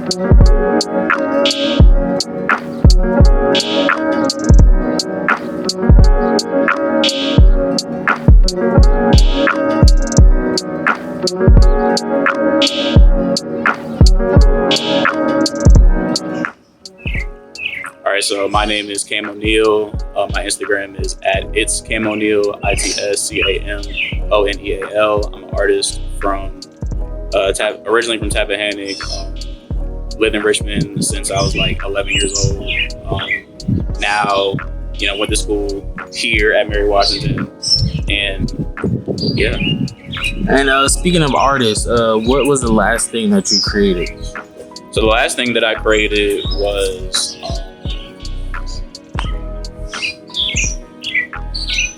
All right, so my name is Camoneal. My Instagram is at it's Camoneal, ITSCAMONEAL. I'm an artist from originally from Tappahannock. Lived in Richmond since I was like 11 years old. Now, went to school here at Mary Washington, and yeah. And speaking of artists, what was the last thing that you created? So the last thing that I created was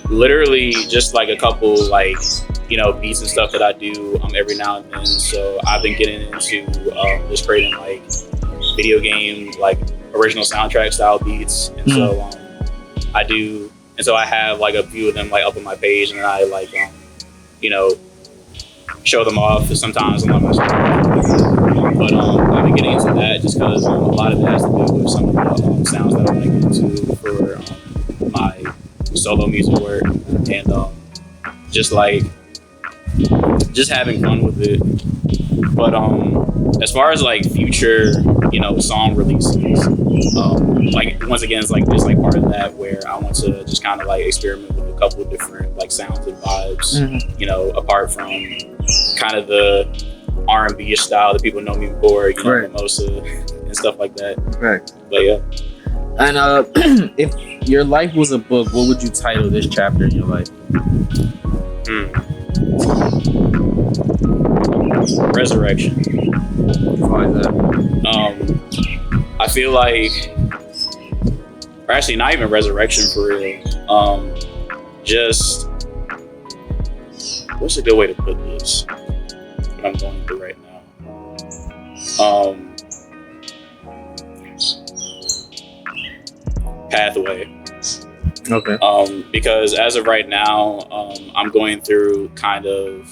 literally just like a couple beats and stuff that I do every now and then. So I've been getting into just creating like video game original soundtrack style beats, and so I do, and so I have like a few of them up on my page, and I show them off sometimes on my story. But I've been getting into that just because a lot of it has to do with some of the sounds that I want to get into for my solo music work, and just having fun with it. But as far as future song releases, once again it's part of that where I want to just kind of experiment with a couple of different sounds and vibes, apart from kind of the R&B style that people know me for, right. Mimosa and stuff like that. Right. But yeah. And if your life was a book, what would you title this chapter in your life? Resurrection. Why is that? I feel like, or actually not even resurrection for real. Just, what's a good way to put this? What I'm going through right now. Pathway. Okay. Because as of right now, I'm going through kind of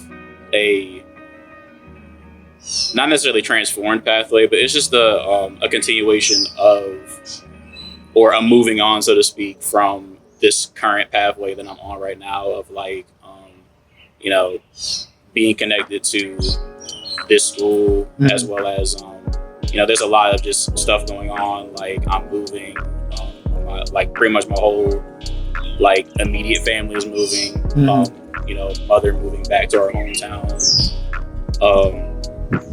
a not necessarily transformed pathway, but it's just a continuation of, or a moving on, so to speak, from this current pathway that I'm on right now of being connected to this school, as well as there's a lot of just stuff going on. I'm moving, pretty much my whole immediate family is moving. Mother moving back to our hometown.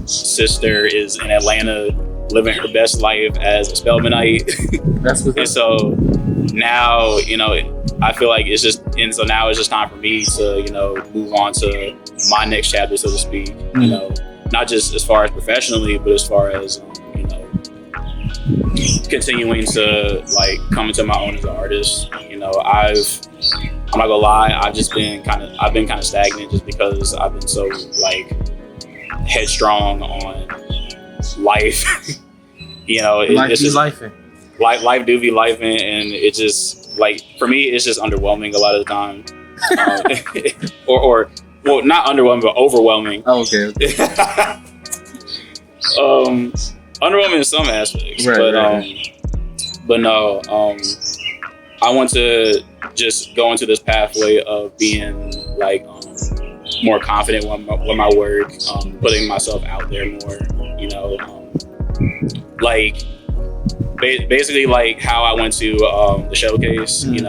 Sister is in Atlanta living her best life as a Spelmanite. That's what. And so now, I feel like it's just, and so now it's just time for me to, move on to my next chapter, so to speak. Not just as far as professionally, but as far as continuing to come into my own as an artist. I'm not gonna lie, I've been kind of stagnant just because I've been so headstrong on life. Life be lifing. Life do be lifing, and it just for me it's just underwhelming a lot of the time. or well, not underwhelming, but overwhelming. Oh, okay. Underwhelming in some aspects, right, but no. I want to just go into this pathway of being more confident with my work, putting myself out there more. Basically how I went to the showcase, and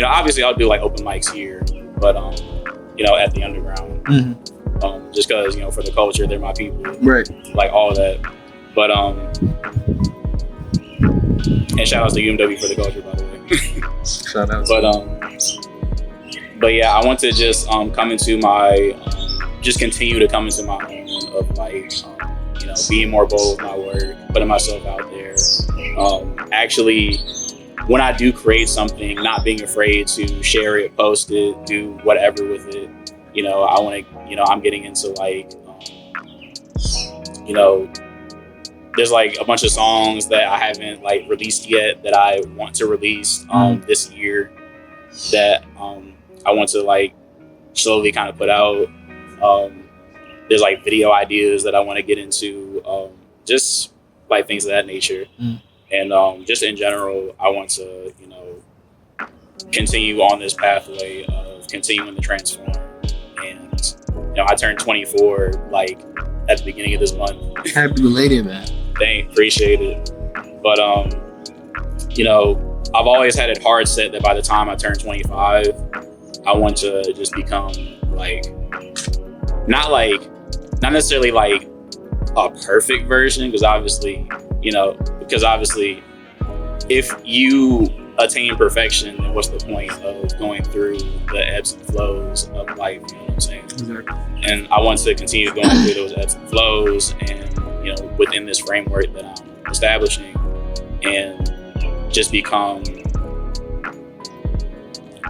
obviously I'll do open mics here, but at the underground, just because for the culture they're my people, right? All of that, but and shout out to UMW for the culture, by the way. Shout out. But yeah, I want to just come into my just continue to come into my own of being more bold with my work, putting myself out there. Actually, when I do create something, not being afraid to share it, post it, do whatever with it. I want to, I'm getting into there's a bunch of songs that I haven't released yet that I want to release this year that I want to slowly kind of put out. There's video ideas that I want to get into just like things of that nature. And just in general, I want to, continue on this pathway of continuing to transform. And, I turned 24 like at the beginning of this month. Happy belated, man. Thanks, appreciate it. But, I've always had it hard set that by the time I turn 25, I want to just become not necessarily like a perfect version, because obviously if you attain perfection, then what's the point of going through the ebbs and flows of life? You know what I'm saying? Exactly. And I want to continue going through those ebbs and flows, and within this framework that I'm establishing, and just become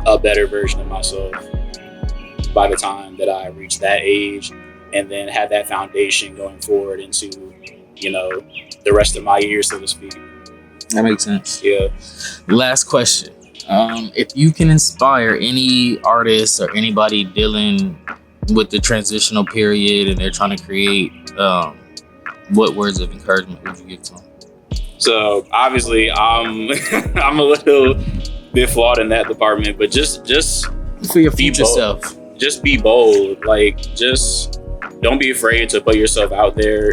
a better version of myself by the time that I reach that age, and then have that foundation going forward into the rest of my years, so to speak. That makes sense. Yeah. Last question. If you can inspire any artist or anybody dealing with the transitional period and they're trying to create, what words of encouragement would you give to them? So obviously I'm I'm a little bit flawed in that department, but just For your future self. Just be bold. Like, just don't be afraid to put yourself out there.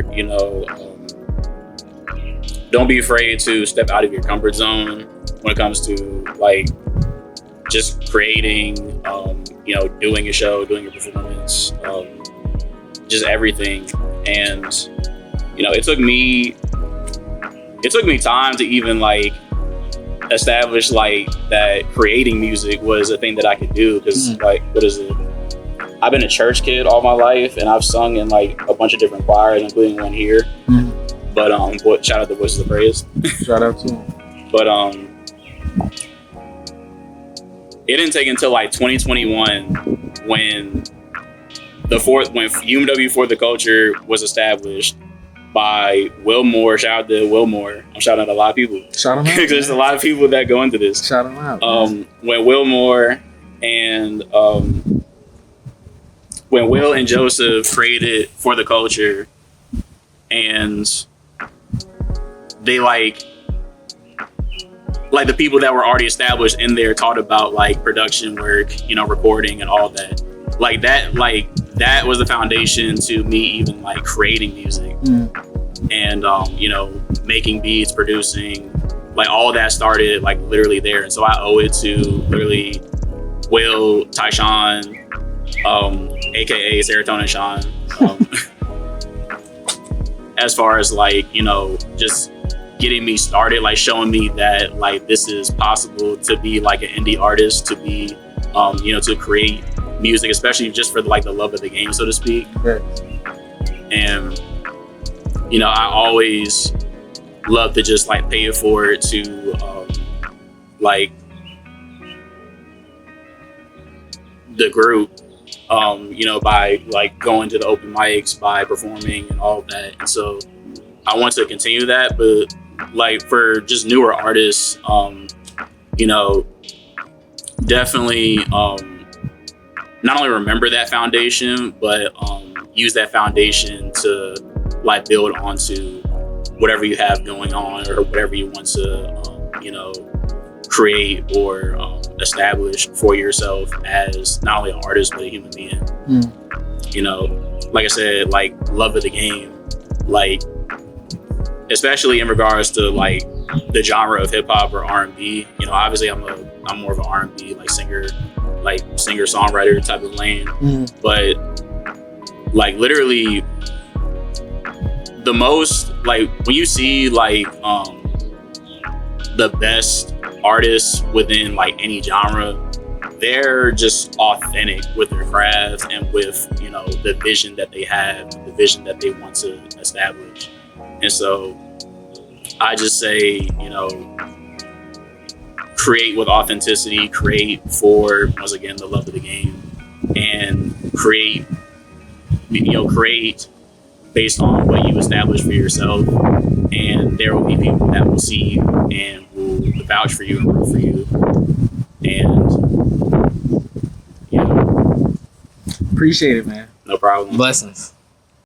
Don't be afraid to step out of your comfort zone when it comes to like just creating, doing a show, doing a performance, just everything. And it took me time to even like establish like that creating music was a thing that I could do, because like, what is it? I've been a church kid all my life, and I've sung in like a bunch of different choirs, including one here. But shout out to Voices of Praise. Shout out to him. But it didn't take until like 2021 when UMW for the Culture was established by Will Moore. Shout out to Will Moore. I'm shouting out a lot of people. Shout him out. There's a lot of people that go into this. Shout him out. When Will Moore and when Will and Joseph created For the Culture, and they like the people that were already established in there taught about like production work, recording and all that. Like that was the foundation to me even like creating music. And making beats, producing, like all that started like literally there. And so I owe it to literally Will, Tyshawn, aka Serotonin Sean, as far as like just getting me started, like showing me that like this is possible to be like an indie artist, to be to create music, especially just for like the love of the game, so to speak. Right. And I always love to just like pay it forward to like the group, by like going to the open mics, by performing and all of that. And so I want to continue that, but like for just newer artists, definitely not only remember that foundation, but use that foundation to like build onto whatever you have going on, or whatever you want to create or establish for yourself as not only an artist but a human being. Like I said, like love of the game, like especially in regards to like the genre of hip hop or R&B. Obviously I'm more of an R&B like singer songwriter type of lane, but like literally the most, like when you see like the best artists within like any genre, they're just authentic with their craft and with the vision that they have, the vision that they want to establish. And so I just say, create with authenticity, create for, once again, the love of the game, and create based on what you establish for yourself. And there will be people that will see you and will vouch for you and root for you. And appreciate it, man. No problem. Blessings.